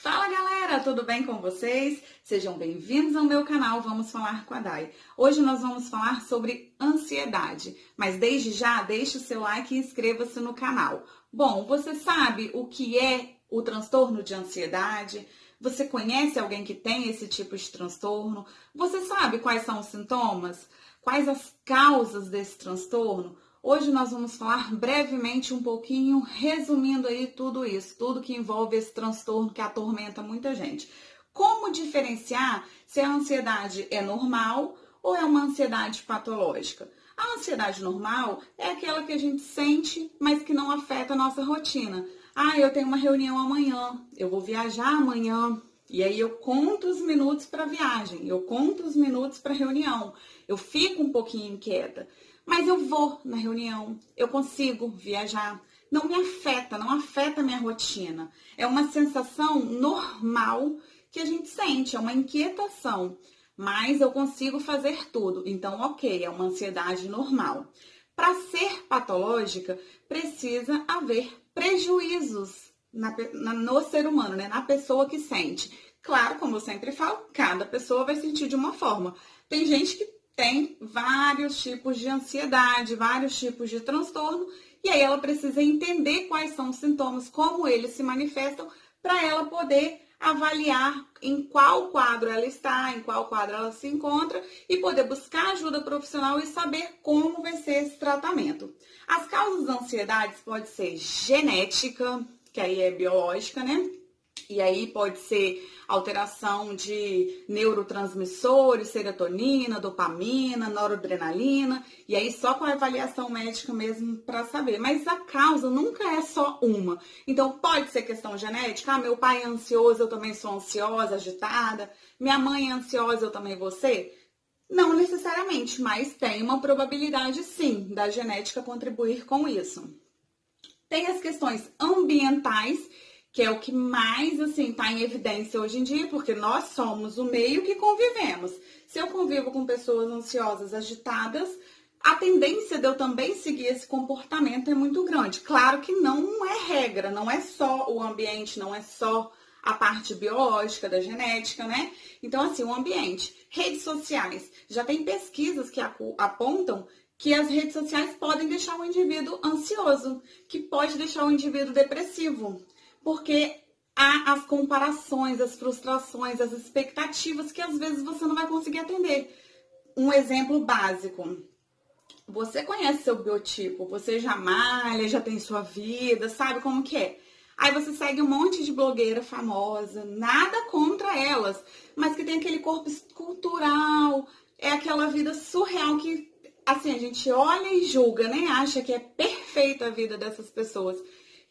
Fala galera, tudo bem com vocês? Sejam bem-vindos ao meu canal Vamos Falar com a Dai. Hoje nós vamos falar sobre ansiedade, mas desde já deixe o seu like e inscreva-se no canal. Bom, você sabe o que é o transtorno de ansiedade? Você conhece alguém que tem esse tipo de transtorno? Você sabe quais são os sintomas? Quais as causas desse transtorno? Hoje nós vamos falar brevemente um pouquinho, resumindo aí tudo isso, tudo que envolve esse transtorno que atormenta muita gente. Como diferenciar se a ansiedade é normal ou é uma ansiedade patológica? A ansiedade normal é aquela que a gente sente, mas que não afeta a nossa rotina. Eu tenho uma reunião amanhã, eu vou viajar amanhã, e aí eu conto os minutos para a viagem, eu conto os minutos para a reunião, eu fico um pouquinho inquieta. Mas eu vou na reunião, eu consigo viajar, não me afeta, não afeta a minha rotina. É uma sensação normal que a gente sente, é uma inquietação, mas eu consigo fazer tudo. Então, ok, é uma ansiedade normal. Para ser patológica, precisa haver prejuízos no ser humano, né? Na pessoa que sente. Claro, como eu sempre falo, cada pessoa vai sentir de uma forma. Tem gente que tem vários tipos de ansiedade, vários tipos de transtorno, e aí ela precisa entender quais são os sintomas, como eles se manifestam, para ela poder avaliar em qual quadro ela está, em qual quadro ela se encontra, e poder buscar ajuda profissional e saber como vai ser esse tratamento. As causas da ansiedade podem ser genética, que aí é biológica, né? E aí pode ser alteração de neurotransmissores, serotonina, dopamina, noradrenalina, e aí só com a avaliação médica mesmo para saber. Mas a causa nunca é só uma. Então pode ser questão genética, meu pai é ansioso, eu também sou ansiosa, agitada, minha mãe é ansiosa, eu também vou ser? Não necessariamente, mas tem uma probabilidade sim da genética contribuir com isso. Tem as questões ambientais, que é o que mais, assim, está em evidência hoje em dia, porque nós somos o meio que convivemos. Se eu convivo com pessoas ansiosas, agitadas, a tendência de eu também seguir esse comportamento é muito grande. Claro que não é regra, não é só o ambiente, não é só a parte biológica da genética, né? Então, assim, o ambiente. Redes sociais. Já tem pesquisas que apontam que as redes sociais podem deixar o indivíduo ansioso, que pode deixar o indivíduo depressivo. Porque há as comparações, as frustrações, as expectativas que às vezes você não vai conseguir atender. Um exemplo básico. Você conhece seu biotipo, você já malha, já tem sua vida, sabe como que é? Aí você segue um monte de blogueira famosa, nada contra elas, mas que tem aquele corpo escultural, é aquela vida surreal que, assim, a gente olha e julga, né? Acha que é perfeita a vida dessas pessoas.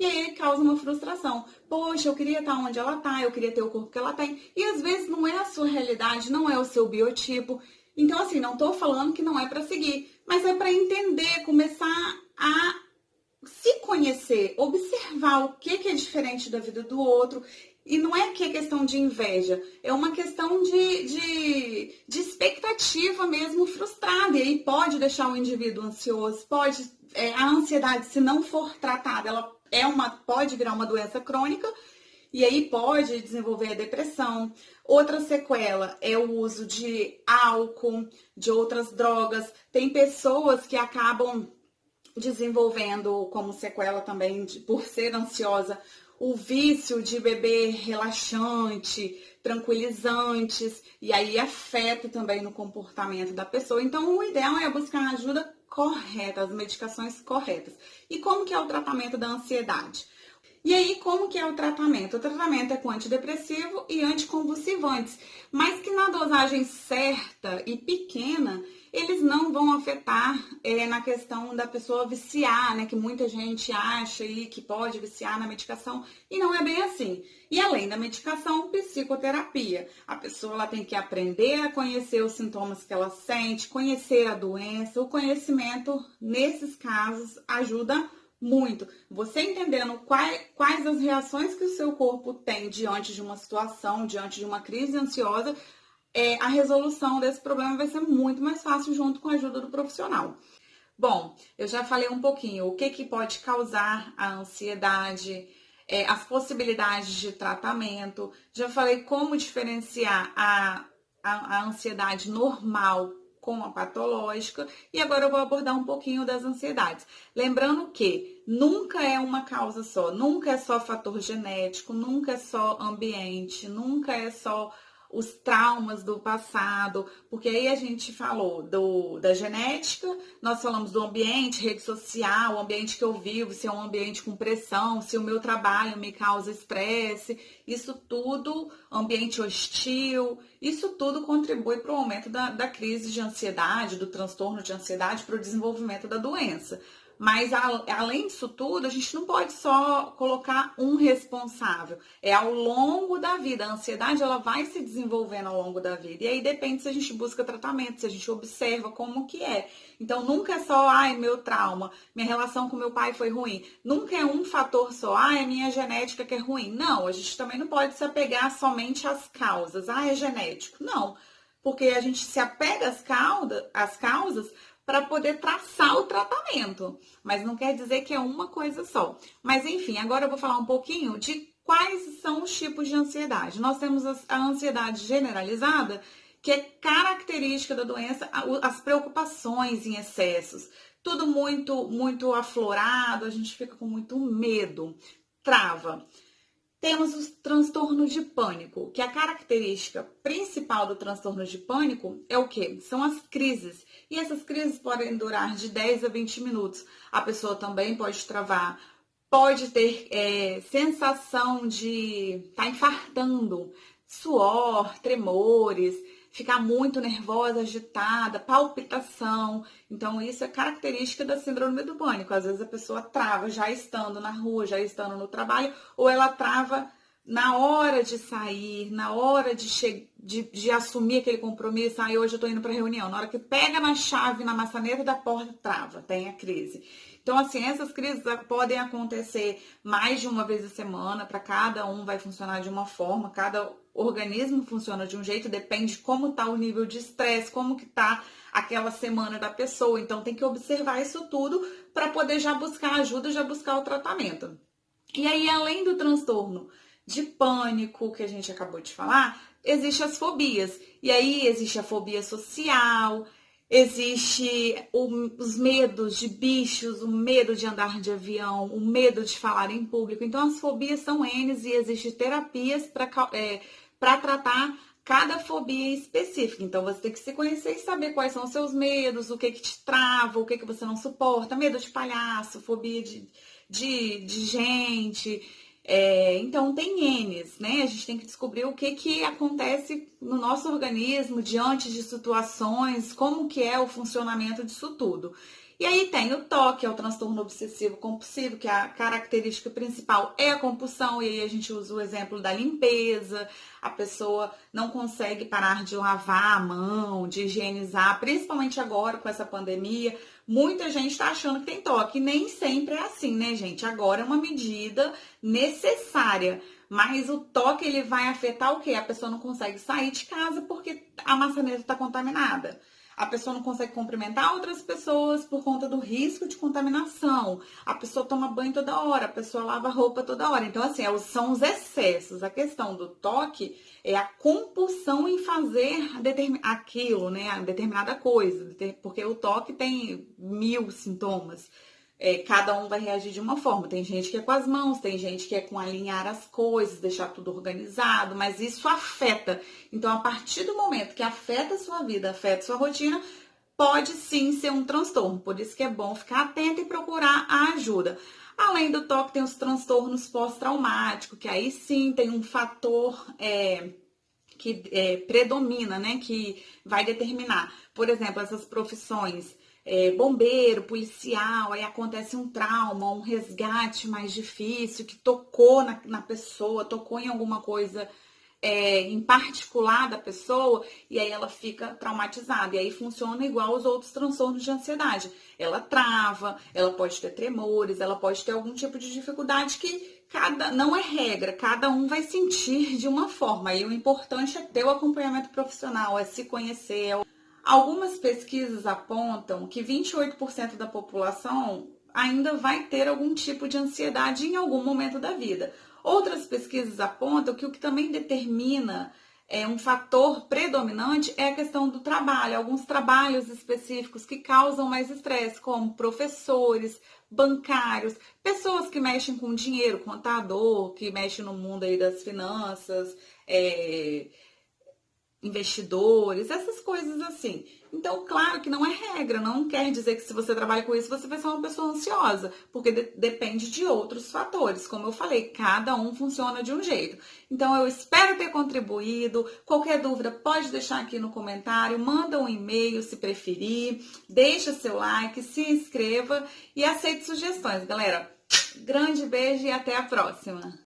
E aí causa uma frustração. Poxa, eu queria estar onde ela está, eu queria ter o corpo que ela tem. E às vezes não é a sua realidade, não é o seu biotipo. Então, assim, não estou falando que não é para seguir, mas é para entender, começar a se conhecer, observar o que é diferente da vida do outro. E não é que é questão de inveja, é uma questão de expectativa mesmo frustrada. E aí pode deixar o indivíduo ansioso, pode... a ansiedade, se não for tratada, ela pode virar uma doença crônica e aí pode desenvolver a depressão. Outra sequela é o uso de álcool, de outras drogas. Tem pessoas que acabam desenvolvendo como sequela também, por ser ansiosa, o vício de beber relaxante, tranquilizantes, e aí afeta também no comportamento da pessoa. Então, o ideal é buscar ajuda correta, as medicações corretas. E como que é o tratamento da ansiedade? E aí, como que é o tratamento? O tratamento é com antidepressivo e anticonvulsivantes, mas que na dosagem certa e pequena, eles não vão afetar na questão da pessoa viciar, né? Que muita gente acha aí que pode viciar na medicação, e não é bem assim. E além da medicação, psicoterapia. A pessoa ela tem que aprender a conhecer os sintomas que ela sente, conhecer a doença. O conhecimento, nesses casos, ajuda muito. Você entendendo quais as reações que o seu corpo tem diante de uma situação, diante de uma crise ansiosa, a resolução desse problema vai ser muito mais fácil junto com a ajuda do profissional. Bom, eu já falei um pouquinho o que pode causar a ansiedade, as possibilidades de tratamento. Já falei como diferenciar a ansiedade normal com a patológica, e agora eu vou abordar um pouquinho das ansiedades. Lembrando que nunca é uma causa só, nunca é só fator genético, nunca é só ambiente, nunca é só os traumas do passado, porque aí a gente falou da genética, nós falamos do ambiente, rede social, o ambiente que eu vivo, se é um ambiente com pressão, se o meu trabalho me causa estresse, isso tudo, ambiente hostil, isso tudo contribui para o aumento da crise de ansiedade, do transtorno de ansiedade, para o desenvolvimento da doença. Mas, além disso tudo, a gente não pode só colocar um responsável. É ao longo da vida. A ansiedade, ela vai se desenvolvendo ao longo da vida. E aí depende se a gente busca tratamento, se a gente observa como que é. Então, nunca é só, meu trauma, minha relação com meu pai foi ruim. Nunca é um fator só, é minha genética que é ruim. Não, a gente também não pode se apegar somente às causas. É genético. Não, porque a gente se apega às causas para poder traçar o tratamento, mas não quer dizer que é uma coisa só. Mas enfim, agora eu vou falar um pouquinho de quais são os tipos de ansiedade. Nós temos a ansiedade generalizada, que é característica da doença, as preocupações em excessos, tudo muito aflorado, a gente fica com muito medo, trava. Temos os transtornos de pânico, que a característica principal do transtorno de pânico é o quê? São as crises. E essas crises podem durar de 10 a 20 minutos. A pessoa também pode travar, pode ter sensação de estar infartando, suor, tremores, ficar muito nervosa, agitada, palpitação. Então, isso é característica da síndrome do pânico. Às vezes a pessoa trava já estando na rua, já estando no trabalho, ou ela trava na hora de sair, na hora de assumir aquele compromisso. Hoje eu tô indo para reunião. Na hora que pega na chave, na maçaneta da porta, trava, tem a crise. Então, assim, essas crises podem acontecer mais de uma vez a semana, para cada um vai funcionar de uma forma, cada organismo funciona de um jeito, depende de como está o nível de estresse, como que está aquela semana da pessoa. Então, tem que observar isso tudo para poder já buscar ajuda, já buscar o tratamento. E aí, além do transtorno de pânico, que a gente acabou de falar, existem as fobias. E aí, existe a fobia social, existe os medos de bichos, o medo de andar de avião, o medo de falar em público. Então, as fobias são N e existem terapias para tratar cada fobia específica. Então, você tem que se conhecer e saber quais são os seus medos, o que te trava, o que você não suporta. Medo de palhaço, fobia de gente. Então, tem N's, né? A gente tem que descobrir o que acontece no nosso organismo diante de situações, como que é o funcionamento disso tudo. E aí tem o TOC, é o transtorno obsessivo compulsivo, que a característica principal é a compulsão, e aí a gente usa o exemplo da limpeza, a pessoa não consegue parar de lavar a mão, de higienizar, principalmente agora com essa pandemia. Muita gente está achando que tem TOC, nem sempre é assim, né, gente? Agora é uma medida necessária, mas o TOC ele vai afetar o quê? A pessoa não consegue sair de casa porque a maçaneta está contaminada. A pessoa não consegue cumprimentar outras pessoas por conta do risco de contaminação. A pessoa toma banho toda hora, a pessoa lava roupa toda hora. Então, assim, são os excessos. A questão do TOC é a compulsão em fazer aquilo, né? Determinada coisa. Porque o TOC tem 1000 sintomas. Cada um vai reagir de uma forma. Tem gente que é com as mãos, tem gente que é com alinhar as coisas, deixar tudo organizado, mas isso afeta. Então, a partir do momento que afeta a sua vida, afeta a sua rotina, pode sim ser um transtorno. Por isso que é bom ficar atento e procurar a ajuda. Além do TOC, tem os transtornos pós-traumáticos, que aí sim tem um fator que predomina, né? Que vai determinar. Por exemplo, essas profissões bombeiro, policial, aí acontece um trauma, um resgate mais difícil, que tocou na pessoa, tocou em alguma coisa em particular da pessoa, e aí ela fica traumatizada. E aí funciona igual aos outros transtornos de ansiedade. Ela trava, ela pode ter tremores, ela pode ter algum tipo de dificuldade que não é regra, cada um vai sentir de uma forma. E o importante é ter o acompanhamento profissional, é se conhecer. Algumas pesquisas apontam que 28% da população ainda vai ter algum tipo de ansiedade em algum momento da vida. Outras pesquisas apontam que o que também determina um fator predominante é a questão do trabalho, alguns trabalhos específicos que causam mais estresse, como professores, bancários, pessoas que mexem com dinheiro, contador, que mexe no mundo aí das finanças, investidores, essas coisas assim. Então, claro que não é regra, não quer dizer que se você trabalha com isso, você vai ser uma pessoa ansiosa, porque depende de outros fatores. Como eu falei, cada um funciona de um jeito. Então, eu espero ter contribuído. Qualquer dúvida, pode deixar aqui no comentário, manda um e-mail se preferir, deixa seu like, se inscreva e aceite sugestões, galera. Grande beijo e até a próxima!